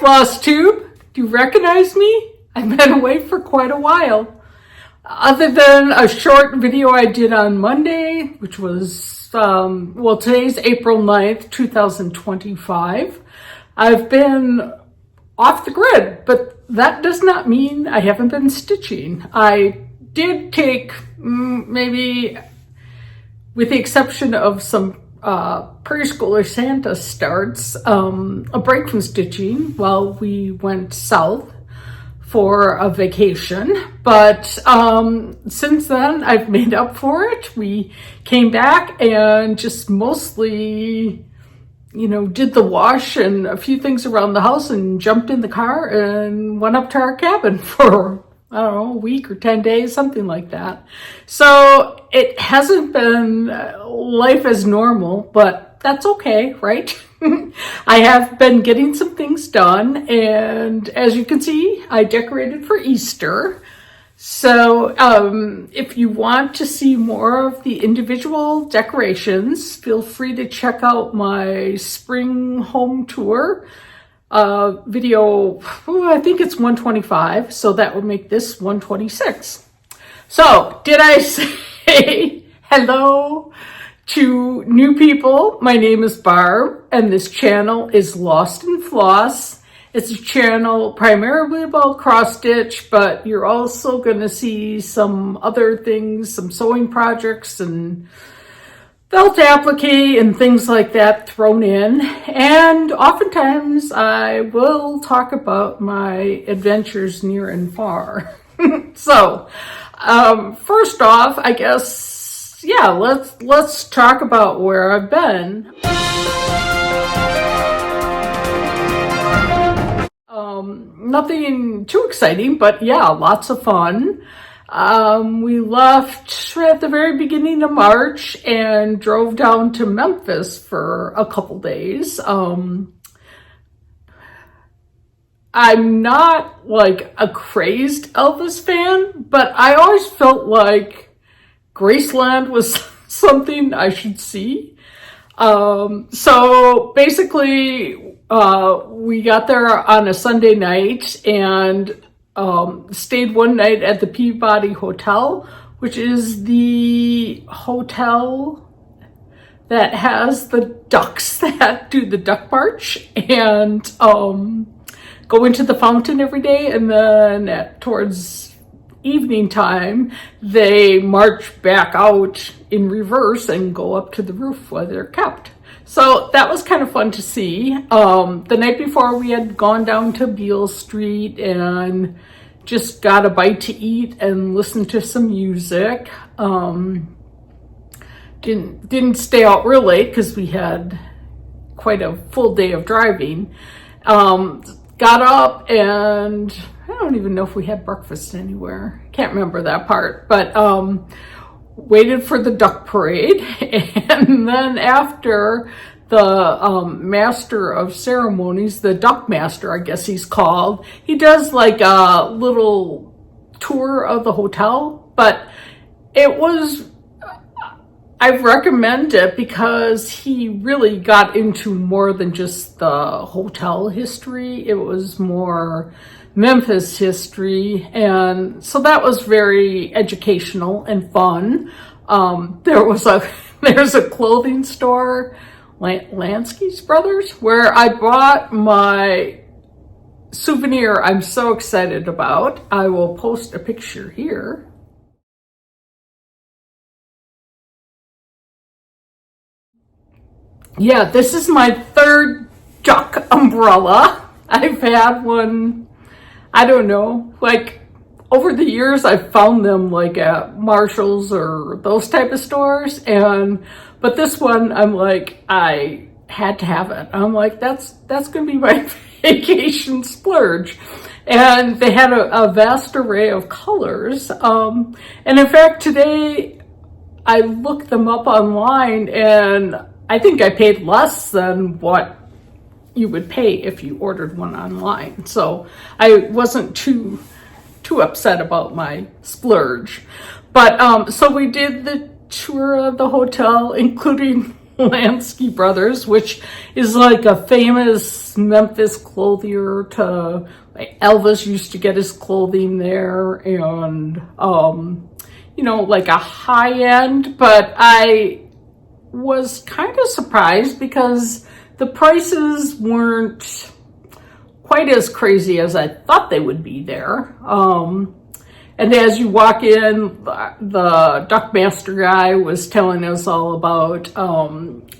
Flosstube. Do you recognize me? I've been away for quite a while. Other than a short video I did on Monday, which was, today's April 9th, 2025. I've been off the grid, but that does not mean I haven't been stitching. I did take maybe, with the exception of some Prairie Schooler Santa starts, a break from stitching while we went south for a vacation. But since then, I've made up for it. We came back and just mostly, did the wash and a few things around the house and jumped in the car and went up to our cabin for, I don't know, a week or 10 days, something like that. So it hasn't been life as normal, but that's okay, right? I have been getting some things done, and as you can see, I decorated for Easter. So if you want to see more of the individual decorations, feel free to check out my spring home tour video. I think it's 125, so that would make this 126. So did I say hello to new people? My name is Barb, and this channel is Lost in Floss. It's a channel primarily about cross stitch, but you're also going to see some other things, some sewing projects and felt applique and things like that thrown in. And oftentimes I will talk about my adventures near and far. So first off, I guess, let's talk about where I've been. Nothing too exciting, but yeah, lots of fun. We left at the very beginning of March and drove down to Memphis for a couple days. I'm not like a crazed Elvis fan, but I always felt like Graceland was something I should see. So basically, we got there on a Sunday night and stayed one night at the Peabody Hotel, which is the hotel that has the ducks that do the duck march and go into the fountain every day, and then towards evening time they march back out in reverse and go up to the roof where they're kept. So that was kind of fun to see. The night before we had gone down to Beale Street and just got a bite to eat and listened to some music. Didn't stay out real late because we had quite a full day of driving. Got up and I don't even know if we had breakfast anywhere. Can't remember that part, but waited for the duck parade. And then after, the master of ceremonies, the duck master, I guess he's called, he does like a little tour of the hotel, but I recommend it because he really got into more than just the hotel history. It was more Memphis history, and so that was very educational and fun. There's a clothing store, Lansky's Brothers, where I bought my souvenir I'm so excited about. I will post a picture here. Yeah, this is my third duck umbrella. I've had one, I don't know, like over the years I've found them like at Marshall's or those type of stores, but this one I'm like, I had to have it. I'm like, that's gonna be my vacation splurge. And they had a vast array of colors. And in fact, today I looked them up online and I think I paid less than what you would pay if you ordered one online. So I wasn't too upset about my splurge. But so we did the tour of the hotel, including Lansky Brothers, which is like a famous Memphis clothier. To like, Elvis used to get his clothing there, and you know, like a high end. But I was kind of surprised because the prices weren't quite as crazy as I thought they would be there. And as you walk in, the Duckmaster guy was telling us all about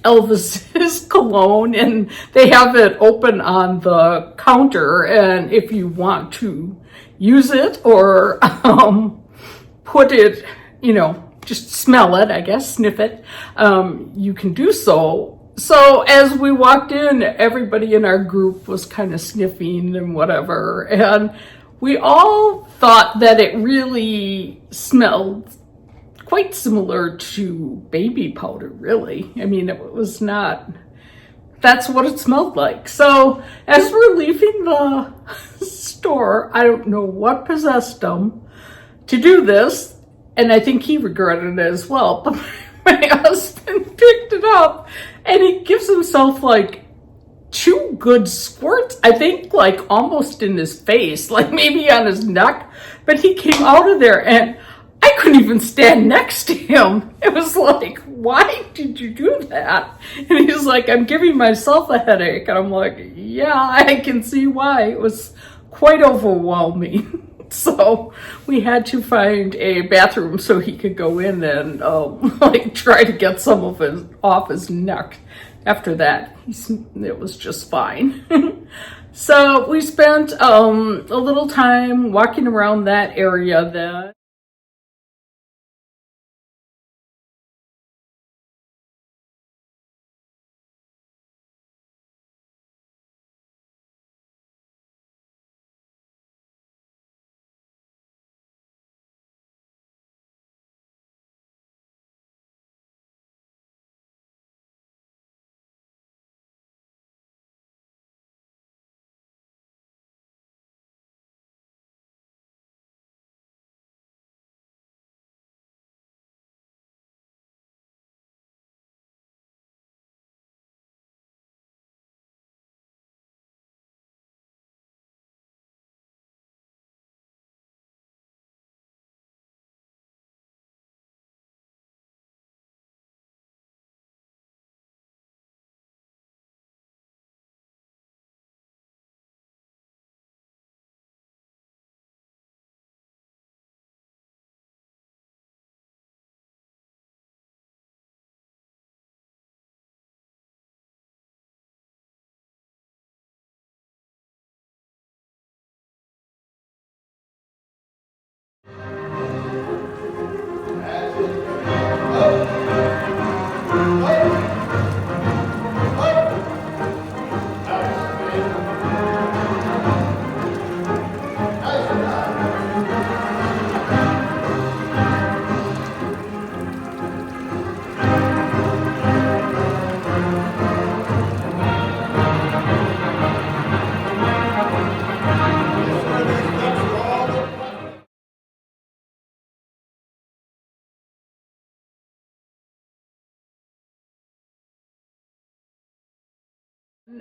Elvis's cologne, and they have it open on the counter. And if you want to use it or put it, you know, just smell it, I guess, sniff it, you can do so. So as we walked in, everybody in our group was kind of sniffing and whatever. And we all thought that it really smelled quite similar to baby powder, really. I mean, it was not, that's what it smelled like. So as we're leaving the store, I don't know what possessed him to do this, and I think he regretted it as well. But my husband picked it up, and he gives himself like 2 good squirts, I think, like almost in his face, like maybe on his neck. But he came out of there, and I couldn't even stand next to him. It was like, why did you do that? And he's like, I'm giving myself a headache. And I'm like, yeah, I can see why. It was quite overwhelming. So we had to find a bathroom so he could go in and like try to get some of it off his neck. After that, it was just fine. So we spent a little time walking around that area then.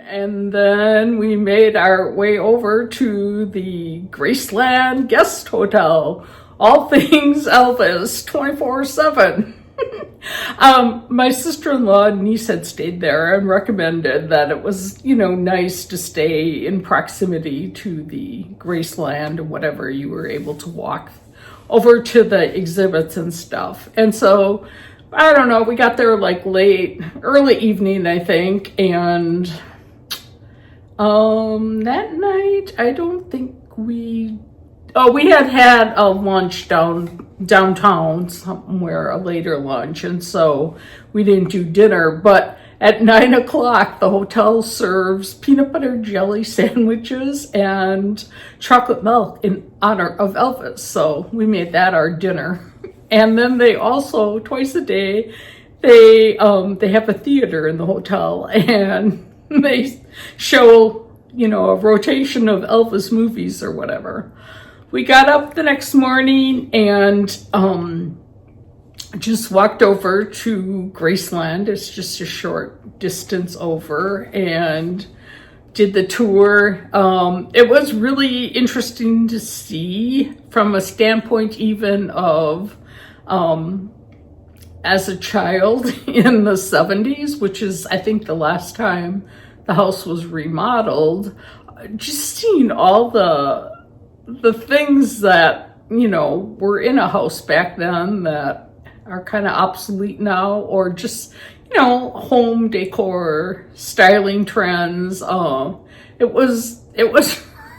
And then we made our way over to the Graceland Guest Hotel. All things Elvis, 24/7. My sister-in-law and niece had stayed there and recommended that it was, you know, nice to stay in proximity to the Graceland or whatever. You were able to walk over to the exhibits and stuff. And so, I don't know, we got there like early evening, I think, and that night, I don't think we had a lunch downtown somewhere, a later lunch, and so we didn't do dinner. But at 9 o'clock, the hotel serves peanut butter jelly sandwiches and chocolate milk in honor of Elvis. So we made that our dinner. And then they also, twice a day, they have a theater in the hotel, and they show, you know, a rotation of Elvis movies or whatever. We got up the next morning and just walked over to Graceland. It's just a short distance over, and did the tour. It was really interesting to see from a standpoint even of as a child in the 70s, which is I think the last time the house was remodeled, just seeing all the things that, you know, were in a house back then that are kind of obsolete now, or just, you know, home decor, styling trends. It was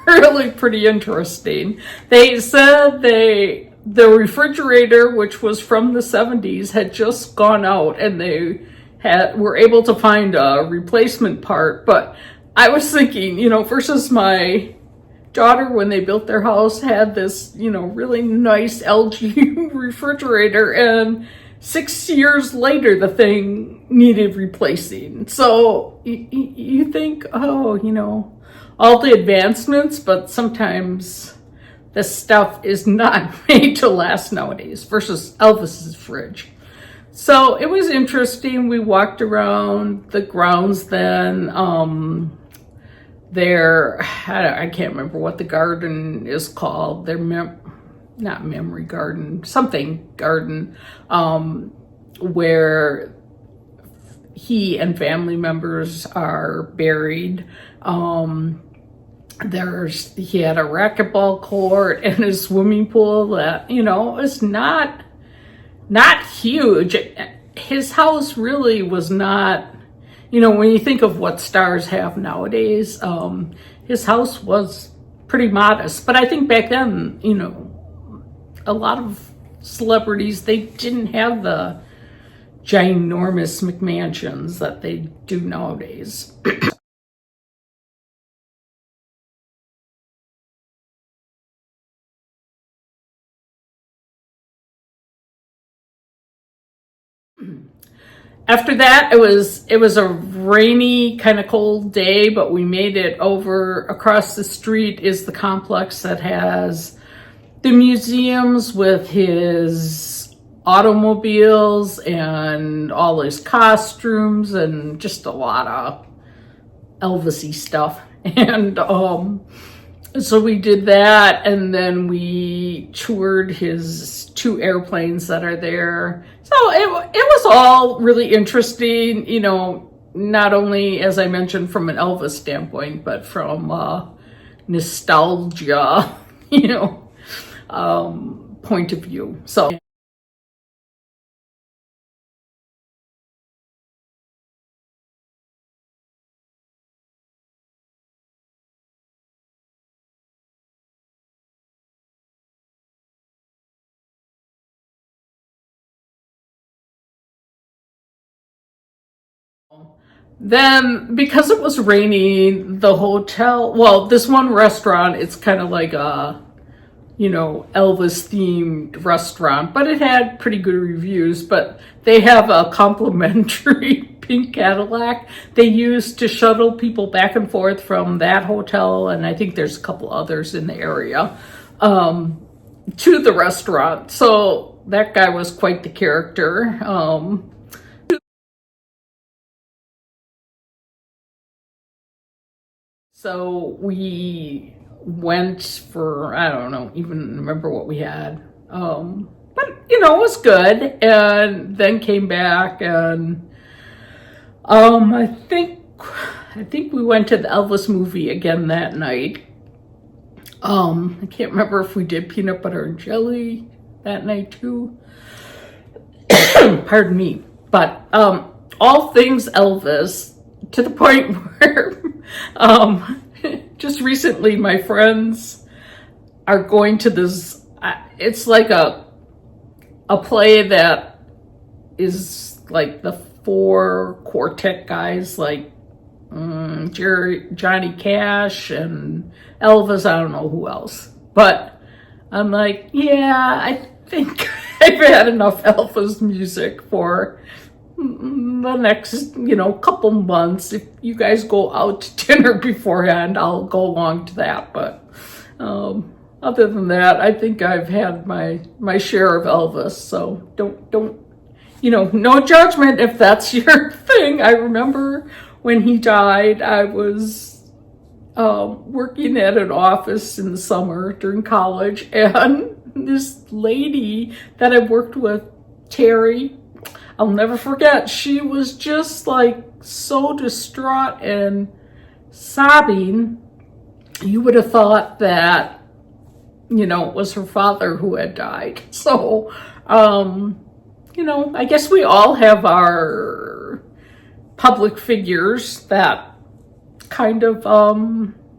really pretty interesting. They said the refrigerator, which was from the 70s, had just gone out, and they were able to find a replacement part. But I was thinking, you know, versus my daughter, when they built their house, had this, you know, really nice LG refrigerator, and 6 years later the thing needed replacing. So you think, oh, you know, all the advancements, but sometimes the stuff is not made to last nowadays, versus Elvis's fridge. So it was interesting. We walked around the grounds then. I can't remember what the garden is called. Not memory garden, something garden, where he and family members are buried. He had a racquetball court and a swimming pool that, you know, is not huge. His house really was not, you know, when you think of what stars have nowadays, his house was pretty modest. But I think back then, you know, a lot of celebrities, they didn't have the ginormous McMansions that they do nowadays. After that, it was a rainy, kind of cold day, but we made it over. Across the street is the complex that has the museums with his automobiles and all his costumes and just a lot of Elvis-y stuff. And so we did that, and then we toured his 2 airplanes that are there. So it was all really interesting, you know, not only, as I mentioned, from an Elvis standpoint, but from nostalgia, you know, point of view. So then, because it was raining, the hotel, well, this one restaurant, it's kind of like a, you know, Elvis themed restaurant, but it had pretty good reviews. But they have a complimentary pink Cadillac they use to shuttle people back and forth from that hotel, and I think there's a couple others in the area, to the restaurant. So that guy was quite the character. So we went for, I don't know, even remember what we had. But, you know, it was good. And then came back, and I think we went to the Elvis movie again that night. I can't remember if we did peanut butter and jelly that night too. Pardon me. But all things Elvis, to the point where just recently my friends are going to this, it's like a play that is like the 4 quartet guys, like Johnny Cash and Elvis, I don't know who else. But I'm like, yeah, I think I've had enough Elvis music for the next, you know, couple months. If you guys go out to dinner beforehand, I'll go along to that. But other than that, I think I've had my share of Elvis. So don't, no judgment if that's your thing. I remember when he died, I was working at an office in the summer during college, and this lady that I worked with, Terry, I'll never forget, she was just like so distraught and sobbing. You would have thought that, it was her father who had died. So, I guess we all have our public figures that kind of,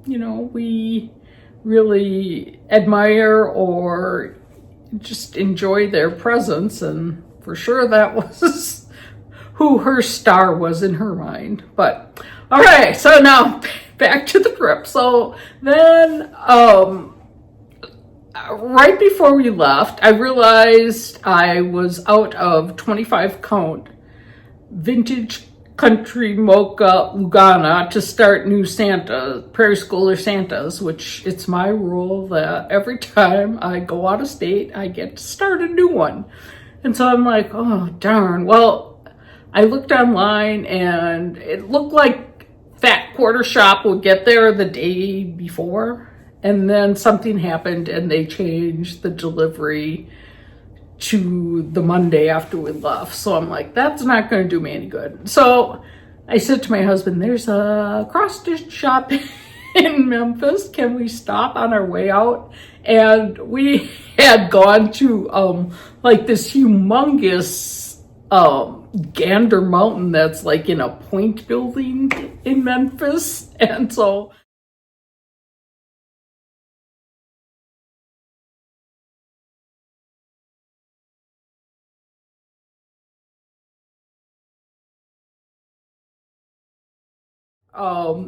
we really admire or just enjoy their presence. And for sure that was who her star was in her mind. But, all right, so now back to the trip. So then, right before we left, I realized I was out of 25 count vintage country mocha Lugana to start new Santa, Prairie Schooler Santas, which it's my rule that every time I go out of state, I get to start a new one. And so I'm like, oh, darn. Well, I looked online and it looked like Fat Quarter Shop would get there the day before. And then something happened and they changed the delivery to the Monday after we left. So I'm like, that's not going to do me any good. So I said to my husband, there's a cross-stitch shop in Memphis. Can we stop on our way out? And we had gone to like this humongous Gander Mountain that's like in a point building in Memphis. And so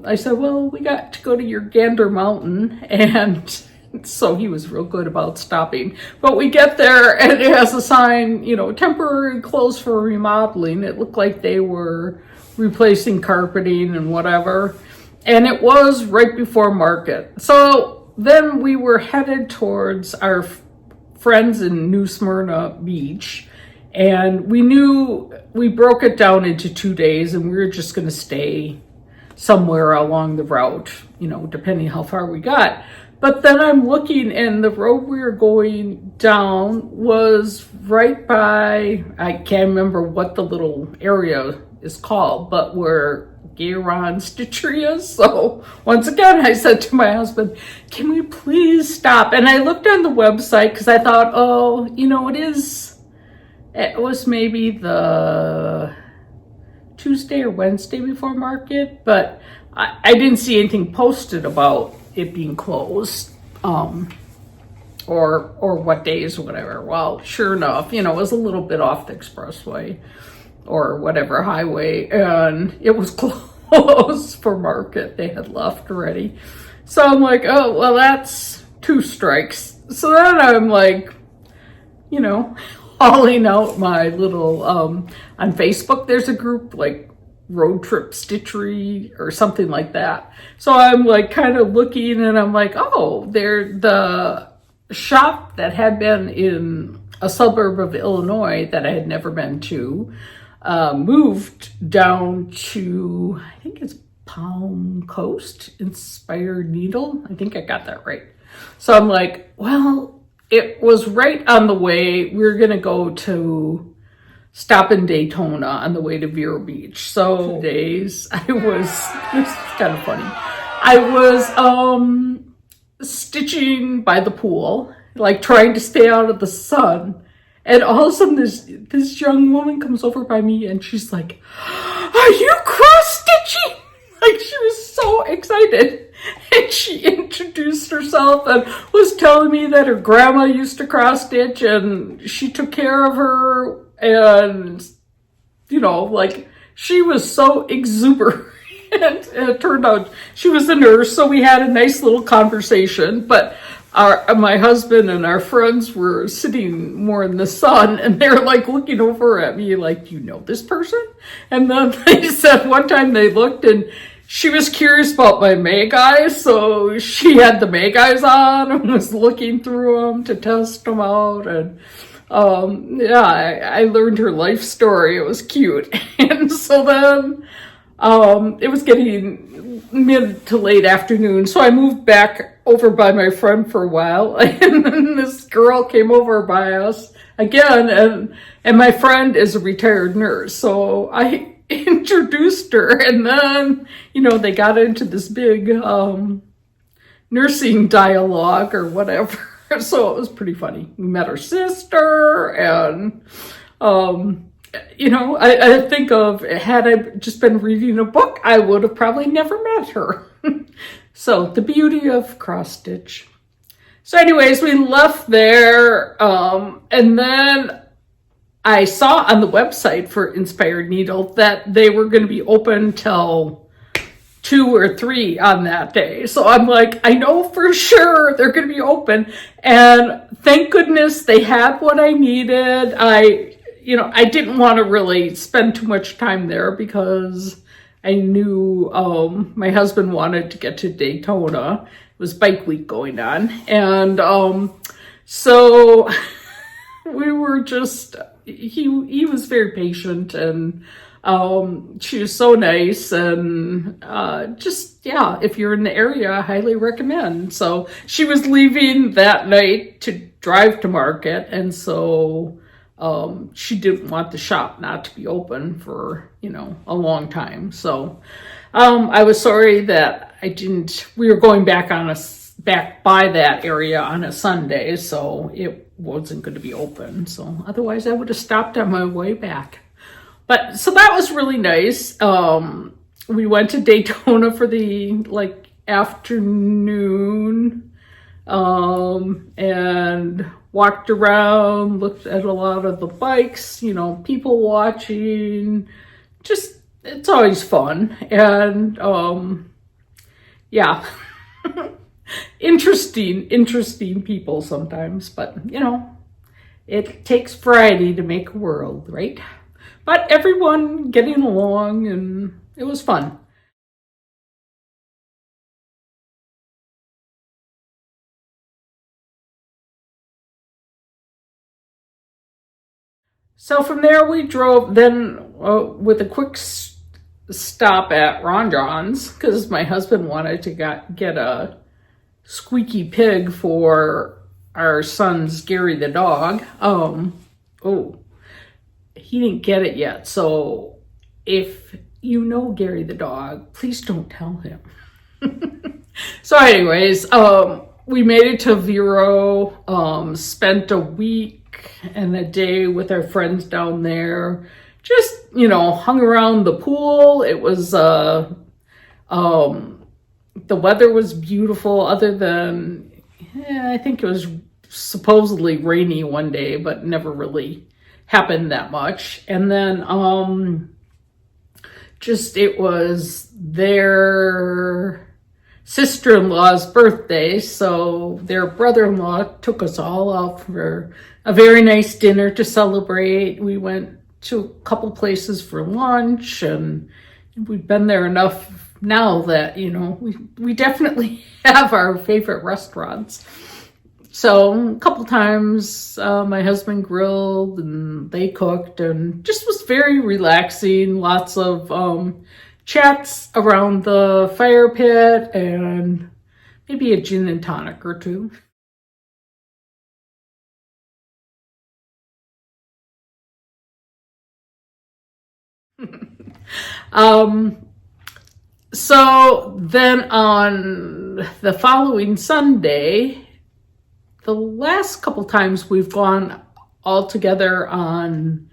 I said, well, we got to go to your Gander Mountain, and so he was real good about stopping. But we get there, and it has a sign, temporary closed for remodeling. It looked like they were replacing carpeting and whatever, and it was right before market. So then we were headed towards our friends in New Smyrna Beach, and we knew we broke it down into 2 days, and we were just going to stay somewhere along the route, depending how far we got. But then I'm looking, and the road we were going down was right by, I can't remember what the little area is called, but where Gayron Stitchery is. So once again, I said to my husband, can we please stop? And I looked on the website because I thought, it was maybe the Tuesday or Wednesday before market, but I didn't see anything posted about it being closed, or what days or whatever. Well, sure enough, it was a little bit off the expressway or whatever highway, and it was closed for market. They had left already. So I'm like, oh, well, that's 2 strikes. So then I'm like, hauling out my little, on Facebook, there's a group like Road Trip Stitchery or something like that. So I'm like kind of looking, and I'm like, oh, they're the shop that had been in a suburb of Illinois that I had never been to, moved down to, I think it's Palm Coast, Inspired Needle. I think I got that right. So I'm like, well, it was right on the way. We were going to go to stop in Daytona on the way to Vero Beach. So 2 days, this is kind of funny. I was stitching by the pool, like trying to stay out of the sun. And all of a sudden this young woman comes over by me, and she's like, are you cross-stitching? Like, she was so excited. And she introduced herself and was telling me that her grandma used to cross stitch and she took care of her, and she was so exuberant. And it turned out she was a nurse, so we had a nice little conversation. But my husband and our friends were sitting more in the sun, and they're like looking over at me like, do you know this person? And then they said one time they looked, and she was curious about my May guys, so she had the May guys on and was looking through them to test them out. And yeah, I learned her life story. It was cute. And so then it was getting mid to late afternoon, so I moved back over by my friend for a while. And then this girl came over by us again, and my friend is a retired nurse, so I introduced her, and then, you know, they got into this big nursing dialogue or whatever. So it was pretty funny. We met her sister, and you know, I think of, had I just been reading a book, I would have probably never met her. So the beauty of cross stitch. So anyways, we left there, and then I saw on the website for Inspired Needle that they were going to be open till 2 or 3 on that day. So I'm like, I know for sure they're going to be open. And thank goodness they had what I needed. I didn't want to really spend too much time there because I knew my husband wanted to get to Daytona. It was bike week going on. And so we were just... He was very patient, and she was so nice, and just, yeah, if you're in the area, I highly recommend. So she was leaving that night to drive to market, and so she didn't want the shop not to be open for, you know, a long time. So I was sorry that we were going back by that area on a Sunday, so it wasn't going to be open. So otherwise I would have stopped on my way back. But so that was really nice. We went to Daytona for the afternoon, and walked around, looked at a lot of the bikes, you know, people watching. Just, it's always fun. And yeah. Interesting people sometimes, but you know, it takes variety to make a world, right? But everyone getting along, and it was fun. So from there we drove then with a quick stop at Ron John's, because my husband wanted to get a squeaky pig for our son's Gary the dog. He didn't get it yet. So if you know Gary the dog, please don't tell him. So anyways, we made it to Vero, spent a week and a day with our friends down there. Just, you know, hung around the pool. It was, the weather was beautiful, other than, I think it was supposedly rainy one day, but never really happened that much. And then it was their sister-in-law's birthday, so their brother-in-law took us all out for a very nice dinner to celebrate. We went to a couple places for lunch, and we've been there enough now that, you know, we definitely have our favorite restaurants. So a couple times my husband grilled and they cooked, and just was very relaxing. Lots of chats around the fire pit, and maybe a gin and tonic or two. So then on the following Sunday, the last couple times we've gone all together on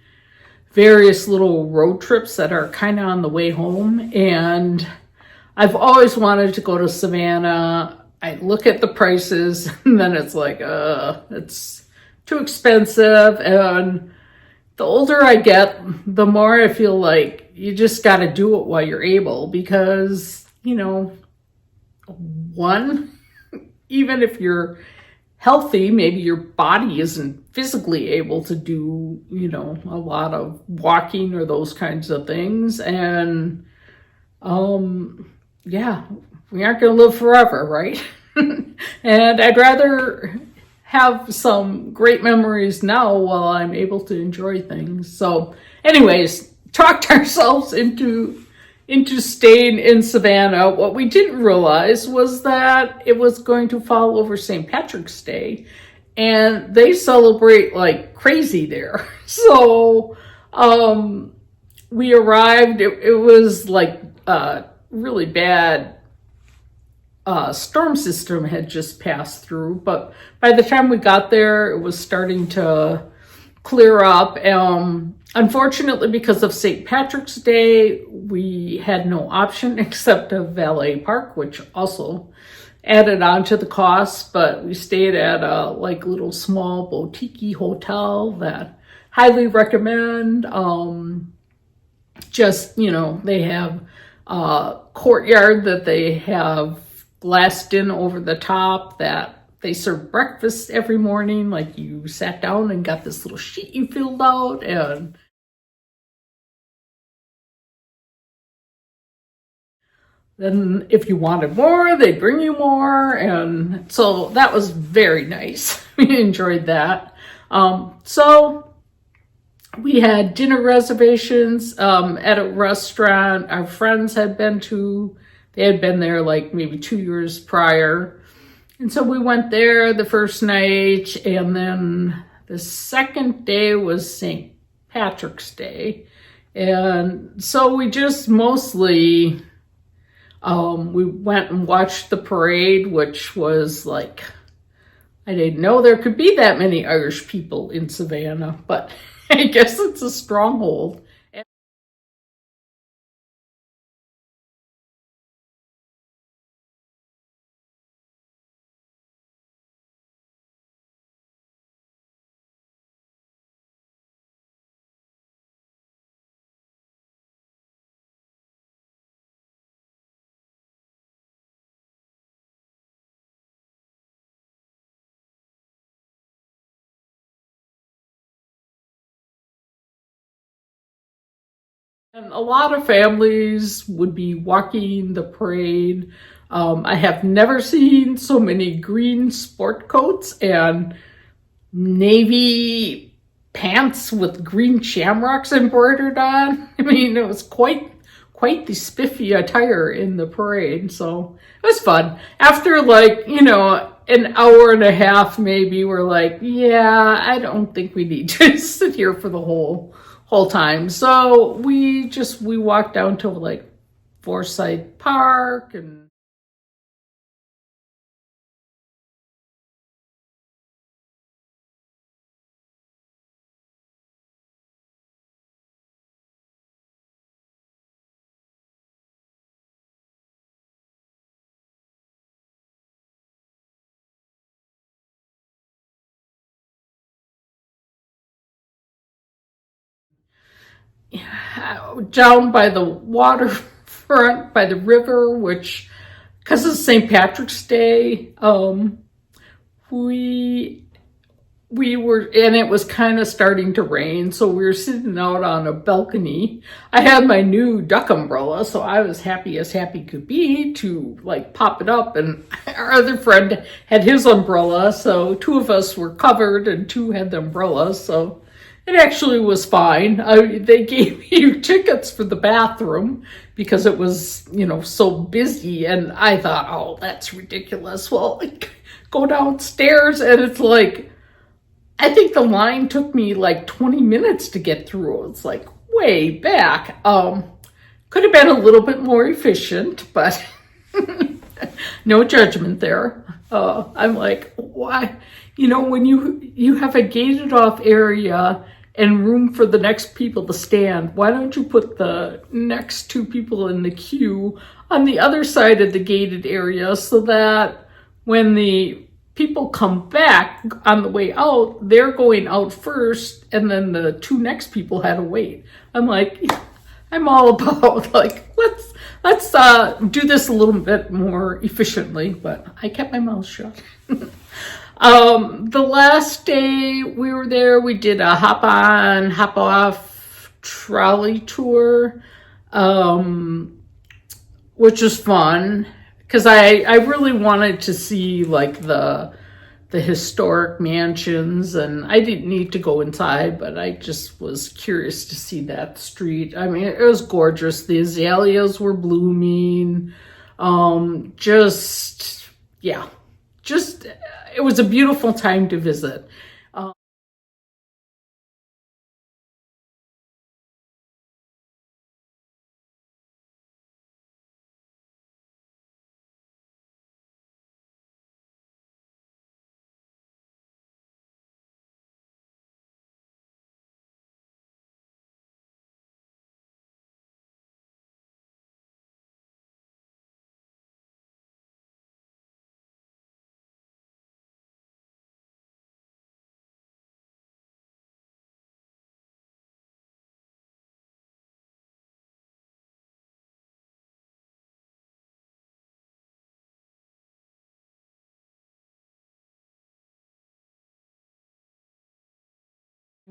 various little road trips that are kind of on the way home. And I've always wanted to go to Savannah. I look at the prices and then it's like, it's too expensive. And the older I get, the more I feel like you just got to do it while you're able, because, you know, one, even if you're healthy, maybe your body isn't physically able to do, you know, a lot of walking or those kinds of things. And yeah, we aren't going to live forever, right? And I'd rather have some great memories now while I'm able to enjoy things. So, anyways, talked ourselves into staying in Savannah. What we didn't realize was that it was going to fall over St. Patrick's Day, and they celebrate like crazy there. So, we arrived. It was like really bad storm system had just passed through, but by the time we got there, it was starting to clear up. Unfortunately, because of St. Patrick's Day, we had no option except a valet park, which also added on to the cost, but we stayed at a like little small boutique hotel that highly recommend. Just, they have a courtyard that they have glassed in over the top, that they serve breakfast every morning. Like, you sat down and got this little sheet you filled out, and then if you wanted more, they'd bring you more. And so that was very nice. We enjoyed that. So we had dinner reservations at a restaurant our friends had been to. They had been there like maybe 2 years prior. And so we went there the first night, and then the second day was St. Patrick's Day. And so we just mostly, we went and watched the parade, which was like, I didn't know there could be that many Irish people in Savannah, but I guess it's a stronghold. And a lot of families would be walking the parade. I have never seen so many green sport coats and navy pants with green shamrocks embroidered on. I mean, it was quite the spiffy attire in the parade. So it was fun. After like, an hour and a half, maybe, we're like, yeah, I don't think we need to sit here for the whole time. So we walked down to like Forsyth Park, and down by the waterfront, by the river, which, because it's St. Patrick's Day, we were, and it was kind of starting to rain, so we were sitting out on a balcony. I had my new duck umbrella, so I was happy as happy could be to like pop it up, and our other friend had his umbrella, so two of us were covered and two had the umbrella, so it actually was fine. They gave you tickets for the bathroom because it was, so busy, and I thought, oh, that's ridiculous. Well, go downstairs, and it's like, I think the line took me like 20 minutes to get through. It's like way back. Could have been a little bit more efficient, but no judgment there. I'm like, why? When you have a gated off area and room for the next people to stand, why don't you put the next two people in the queue on the other side of the gated area, so that when the people come back on the way out, they're going out first, and then the two next people had to wait. I'm like, I'm all about like, let's do this a little bit more efficiently, but I kept my mouth shut. The last day we were there, we did a hop on, hop off trolley tour. which was fun because I really wanted to see like the historic mansions, and I didn't need to go inside, but I just was curious to see that street. I mean, it was gorgeous. The azaleas were blooming. It was a beautiful time to visit.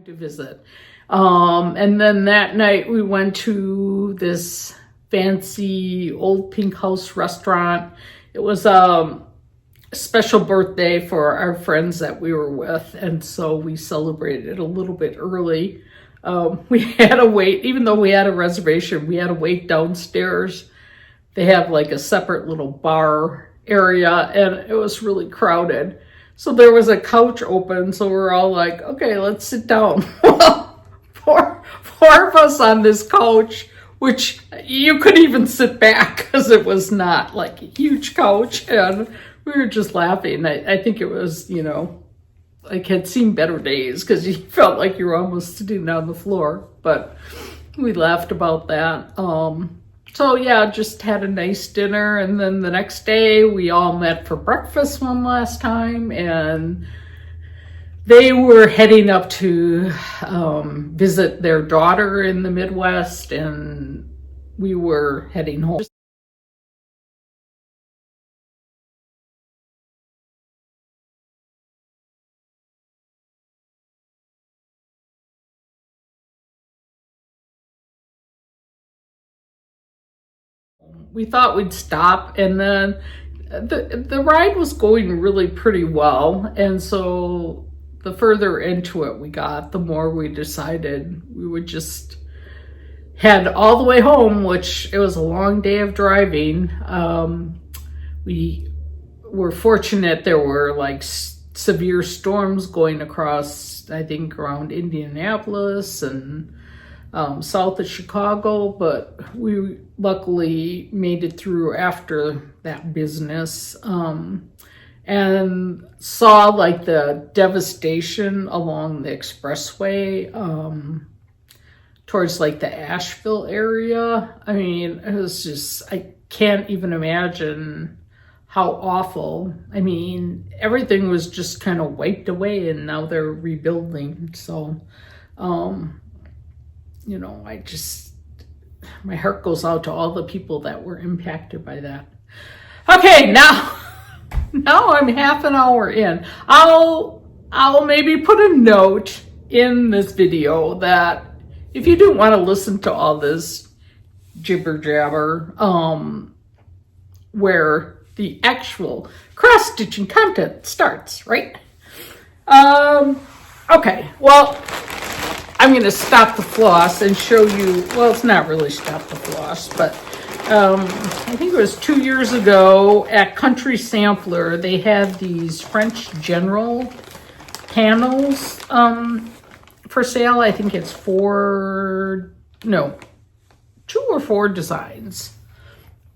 To visit. And then that night we went to this fancy old pink house restaurant. It was a special birthday for our friends that we were with, and so we celebrated a little bit early. We had to wait, even though we had a reservation, we had to wait downstairs. They have like a separate little bar area, and it was really crowded. So there was a couch open, so we're all like, okay, let's sit down. Well, four of us on this couch, which you could even sit back because it was not like a huge couch, and we were just laughing. I think it was, like had seen better days because you felt like you were almost sitting on the floor, but we laughed about that. So yeah, just had a nice dinner, and then the next day we all met for breakfast one last time, and they were heading up to visit their daughter in the Midwest, and we were heading home. We thought we'd stop, and then the ride was going really pretty well, and so the further into it we got, the more we decided we would just head all the way home, which it was a long day of driving. We were fortunate there were like severe storms going across, I think, around Indianapolis and south of Chicago, but we luckily made it through after that business, and saw like the devastation along the expressway towards like the Asheville area. I mean, it was just, I can't even imagine how awful. I mean, everything was just kind of wiped away, and now they're rebuilding. So my heart goes out to all the people that were impacted by that. Okay, now I'm half an hour in. I'll maybe put a note in this video that if you didn't want to listen to all this jibber jabber, where the actual cross-stitching content starts, right? Okay, well, I'm going to stop the floss and show you, well, it's not really stop the floss, but I think it was 2 years ago at Country Sampler, they had these French General panels for sale. I think it's 2 or 4 designs.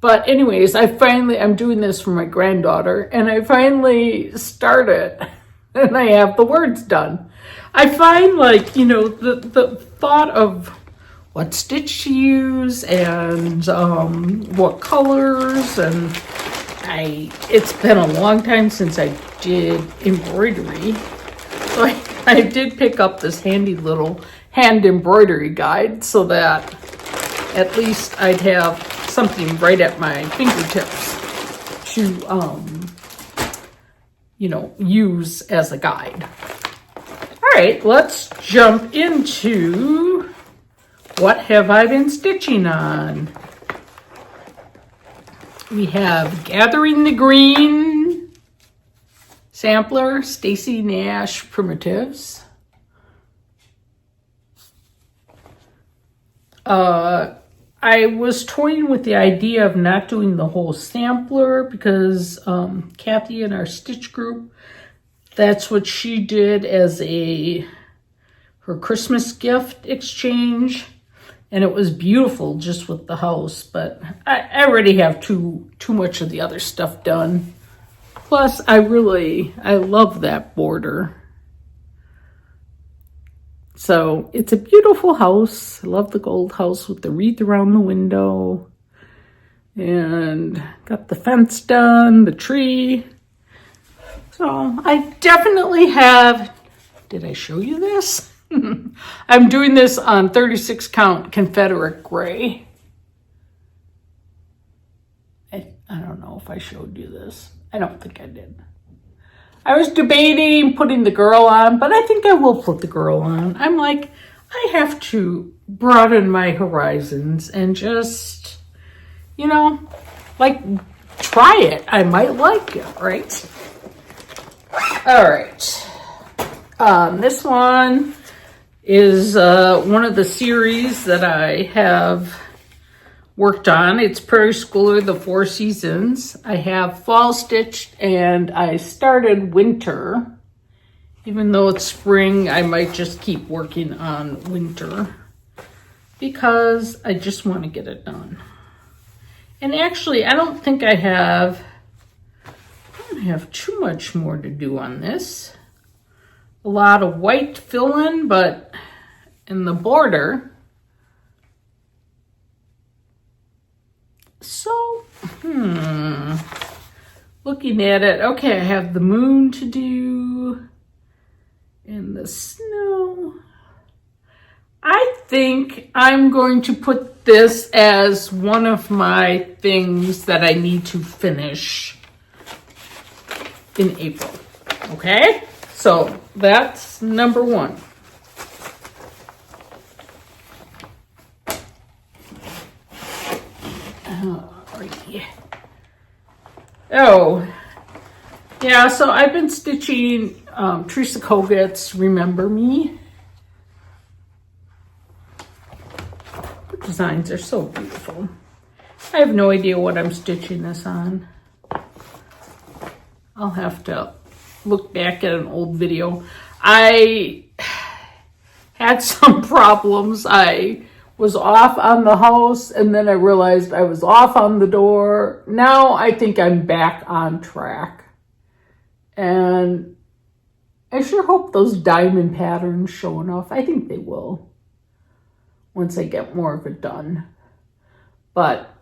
But anyways, I'm doing this for my granddaughter, and I finally started, and I have the words done. I find the thought of what stitch to use and what colors, and it's been a long time since I did embroidery. So I did pick up this handy little hand embroidery guide so that at least I'd have something right at my fingertips to use as a guide. All right, let's jump into what have I been stitching on. We have Gathering the Green sampler, Stacy Nash Primitives. I was toying with the idea of not doing the whole sampler because Kathy in our stitch group, that's what she did as her Christmas gift exchange. And it was beautiful just with the house, but I already have too much of the other stuff done. Plus, I love that border. So it's a beautiful house. I love the gold house with the wreath around the window. And got the fence done, the tree. So I definitely have, did I show you this? I'm doing this on 36 count Confederate gray. I don't know if I showed you this. I don't think I did. I was debating putting the girl on, but I think I will put the girl on. I'm like, I have to broaden my horizons and just, like, try it. I might like it, right? All right. This one is one of the series that I have worked on. It's Prairie Schooler, the 4 seasons. I have fall stitched and I started winter. Even though it's spring, I might just keep working on winter because I just want to get it done. And actually, I don't think I have too much more to do on this. A lot of white fill-in, but in the border. So, looking at it, okay, I have the moon to do and the snow. I think I'm going to put this as one of my things that I need to finish in April, okay? So that's number 1. Oh, yeah, so I've been stitching Teresa Koget's Remember Me. The designs are so beautiful. I have no idea what I'm stitching this on. I'll have to look back at an old video. I had some problems. I was off on the house and then I realized I was off on the door. Now I think I'm back on track. And I sure hope those diamond patterns show enough. I think they will once I get more of it done. But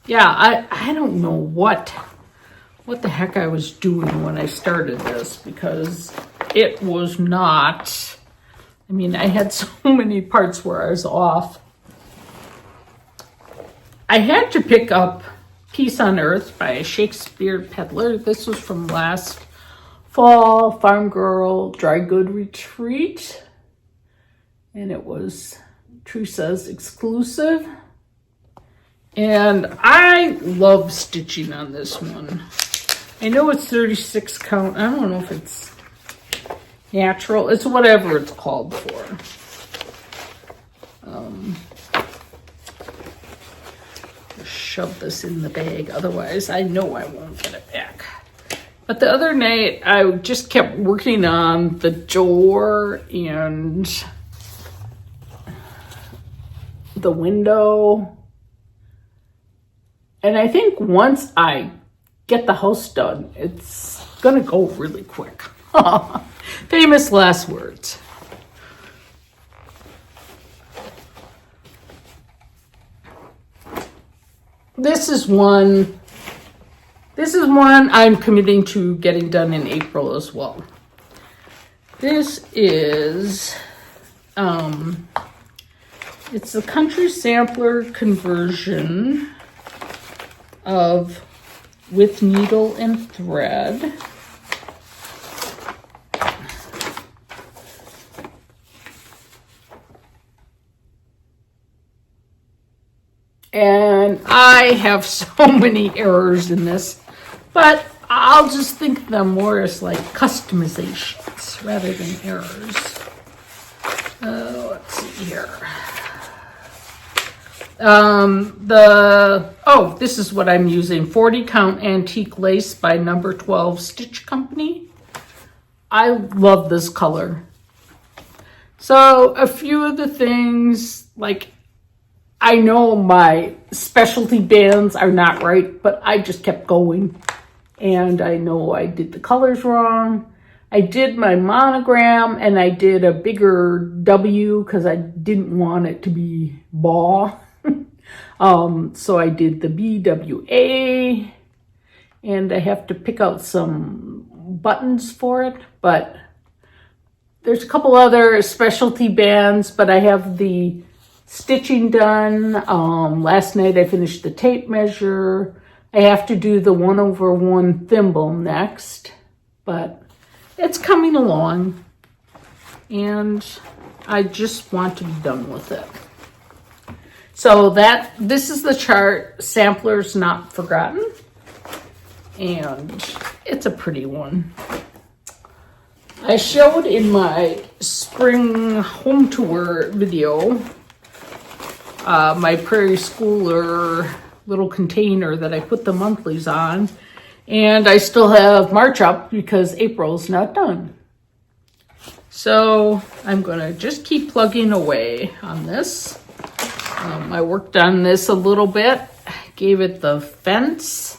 yeah, I don't know what the heck I was doing when I started this because it was not, I mean, I had so many parts where I was off. I had to pick up Peace on Earth by Shakespeare Peddler. This was from last fall, Farm Girl Dry Good Retreat. And it was Teresa's exclusive. And I love stitching on this one. I know it's 36 count. I don't know if it's natural. It's whatever it's called for. Just shove this in the bag. Otherwise, I know I won't get it back. But the other night, I just kept working on the door and the window. And I think once I get the house done, it's gonna go really quick. Famous last words. This is one I'm committing to getting done in April as well. This is, it's a country sampler conversion of With Needle and Thread. And I have so many errors in this, but I'll just think of them more as like customizations rather than errors. Let's see here. This is what I'm using. 40 count antique lace by number 12 Stitch Company. I love this color. So a few of the things, like, I know my specialty bands are not right, but I just kept going. And I know I did the colors wrong. I did my monogram and I did a bigger W because I didn't want it to be ball. So I did the BWA, and I have to pick out some buttons for it, but there's a couple other specialty bands, but I have the stitching done. Last night I finished the tape measure. I have to do the 1/1 thimble next, but it's coming along, and I just want to be done with it. So this is the chart, Samplers Not Forgotten, and it's a pretty one. I showed in my spring home tour video my Prairie Schooler little container that I put the monthlies on, and I still have March up because April's not done. So I'm gonna just keep plugging away on this. I worked on this a little bit, gave it the fence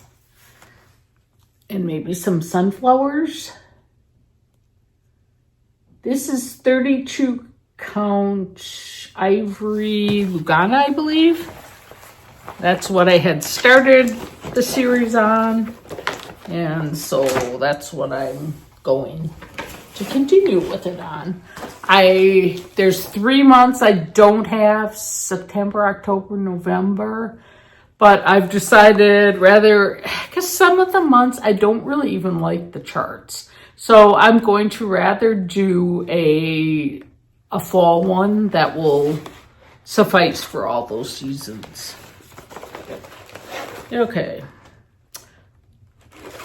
and maybe some sunflowers. This is 32 count ivory Lugana, I believe. That's what I had started the series on, and so that's what I'm going to continue with it on. There's 3 months I don't have, September, October, November, but I've decided because some of the months I don't really even like the charts. So I'm going to rather do a fall one that will suffice for all those seasons. Okay.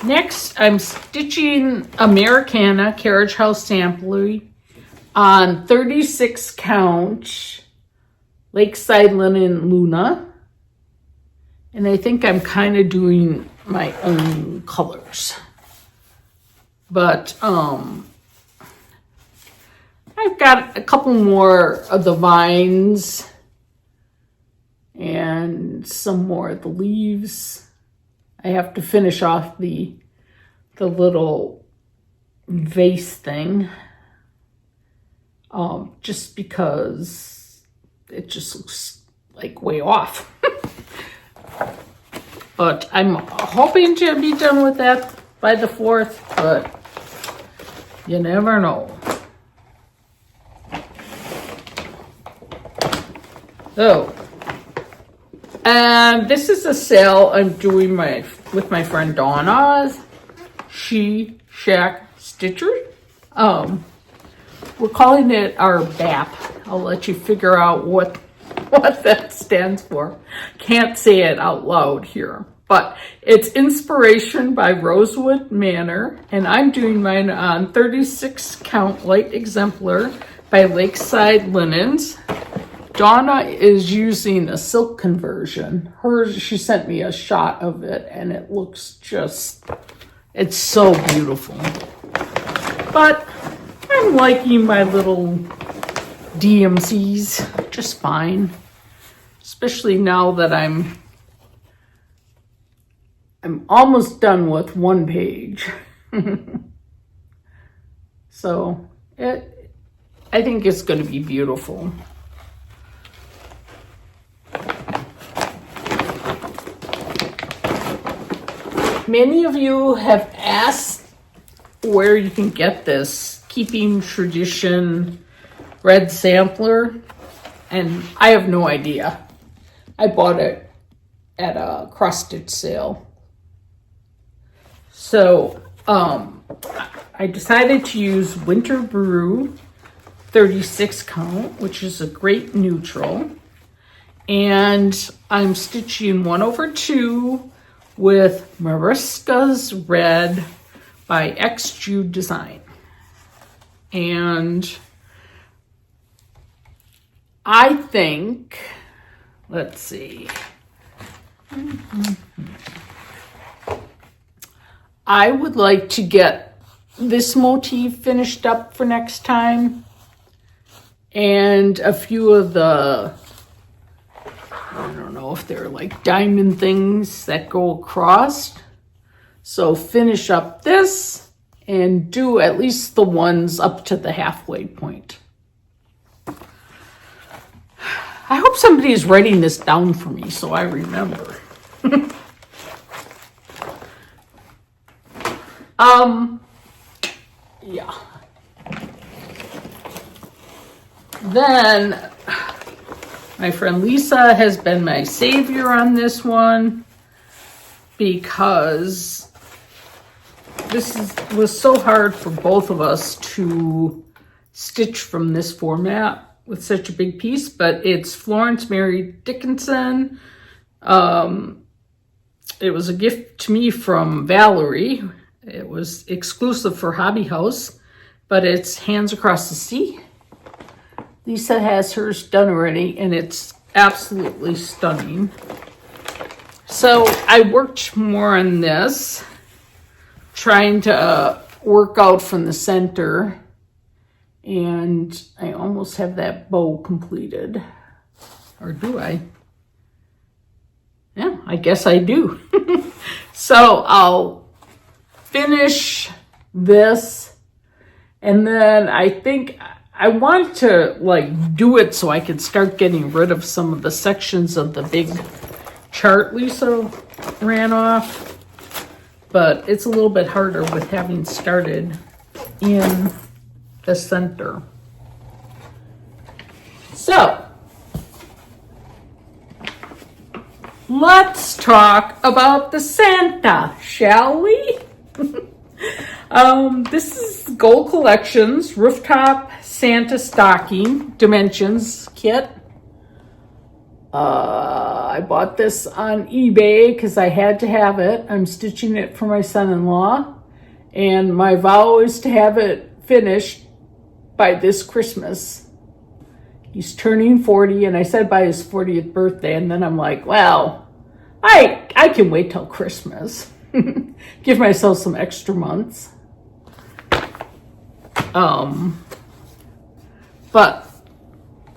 Next, I'm stitching Americana Carriage House Sampler on 36 count Lakeside Linen Luna. And I think I'm kind of doing my own colors. But I've got a couple more of the vines and some more of the leaves. I have to finish off the little vase thing, just because it just looks like way off. But I'm hoping to be done with that by the 4th, but you never know. So, and this is a sale I'm doing with my friend Donna. She Shack Stitcher. We're calling it our BAP. I'll let you figure out what that stands for. Can't say it out loud here, but it's Inspiration by Rosewood Manor, and I'm doing mine on 36 count light exemplar by Lakeside Linens. Donna is using a silk conversion. She sent me a shot of it, and it looks it's so beautiful. But I'm liking my little DMCs just fine, especially now that I'm almost done with one page. So I think it's going to be beautiful. Many of you have asked where you can get this Keeping Tradition red sampler, and I have no idea. I bought it at a cross-stitch sale. So I decided to use Winter Brew 36 count, which is a great neutral. And I'm stitching 1/2 with Mariska's Red by X Jude Design. And I think, let's see. I would like to get this motif finished up for next time. And a few of the, I don't know if they're like diamond things that go across. So finish up this and do at least the ones up to the halfway point. I hope somebody is writing this down for me so I remember. Yeah. Then my friend Lisa has been my savior on this one because was so hard for both of us to stitch from this format with such a big piece, but it's Florence Mary Dickinson. It was a gift to me from Valerie. It was exclusive for Hobby House, but it's Hands Across the Sea. Lisa has hers done already, and it's absolutely stunning. So I worked more on this, trying to work out from the center, and I almost have that bow completed. Or do I? Yeah, I guess I do. So I'll finish this, and then I think I want to like do it so I can start getting rid of some of the sections of the big chart Lisa ran off, but it's a little bit harder with having started in the center. So let's talk about the Santa, shall we? This is Gold Collections Rooftop Santa Stocking Dimensions Kit. I bought this on eBay because I had to have it. I'm stitching it for my son-in-law, and my vow is to have it finished by this Christmas. He's turning 40, and I said by his 40th birthday, and then I'm like, well, I can wait till Christmas. Give myself some extra months. But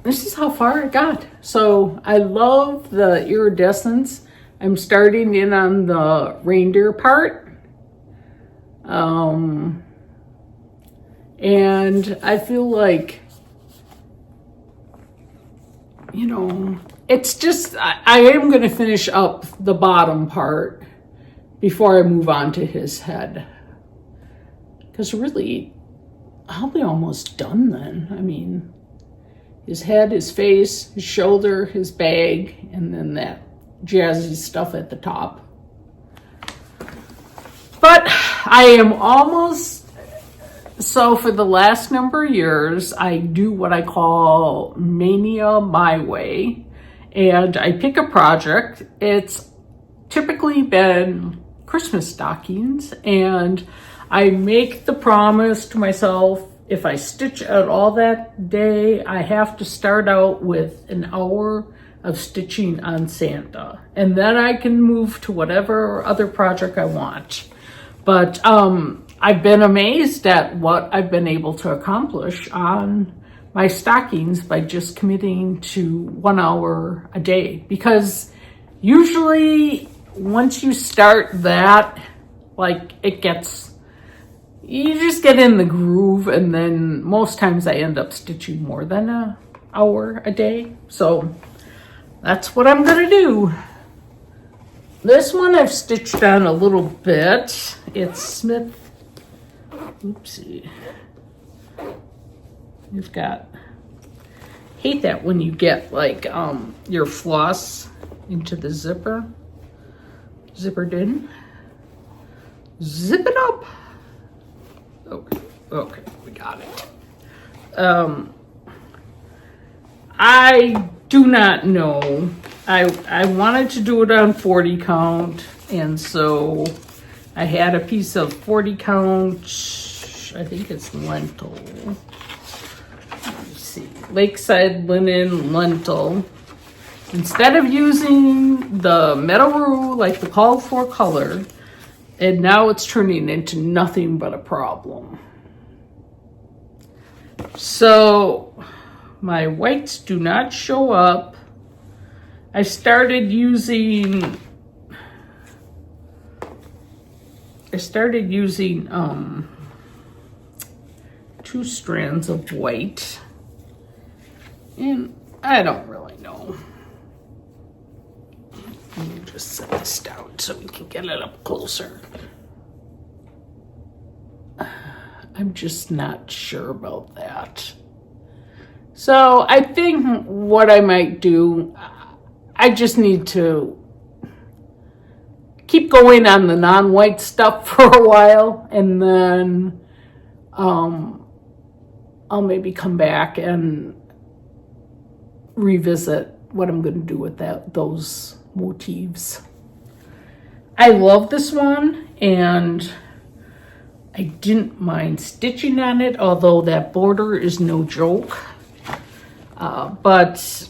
this is how far I got. So I love the iridescence. I'm starting in on the reindeer part. And I feel like, you know, it's just, I am going to finish up the bottom part before I move on to his head. Because really, I'll be almost done then. I mean, his head, his face, his shoulder, his bag, and then that jazzy stuff at the top. But I am almost, so for the last number of years, I do what I call Mania My Way. And I pick a project. It's typically been Christmas stockings, and I make the promise to myself, if I stitch at all that day, I have to start out with an hour of stitching on Santa, and then I can move to whatever other project I want. But I've been amazed at what I've been able to accomplish on my stockings by just committing to 1 hour a day, because usually once you start that, like, you just get in the groove, and then most times I end up stitching more than an hour a day. So that's what I'm gonna do. This one I've stitched on a little bit. It's Smith, oopsie. You've got, hate that when you get like your floss into the zipper. Zippered in. Zip it up. Okay, we got it. I do not know. I wanted to do it on 40 count, and so I had a piece of 40 count, I think it's lentil. Let me see, Lakeside linen lentil. Instead of using the metal roux like the called for color, and now it's turning into nothing but a problem. So my whites do not show up. I started using 2 strands of white, and I don't really know. Let me just set this down so we can get it up closer. I'm just not sure about that. So I think what I might do, I just need to keep going on the non-white stuff for a while, and then I'll maybe come back and revisit what I'm going to do with those motifs. I love this one, and I didn't mind stitching on it, although that border is no joke. But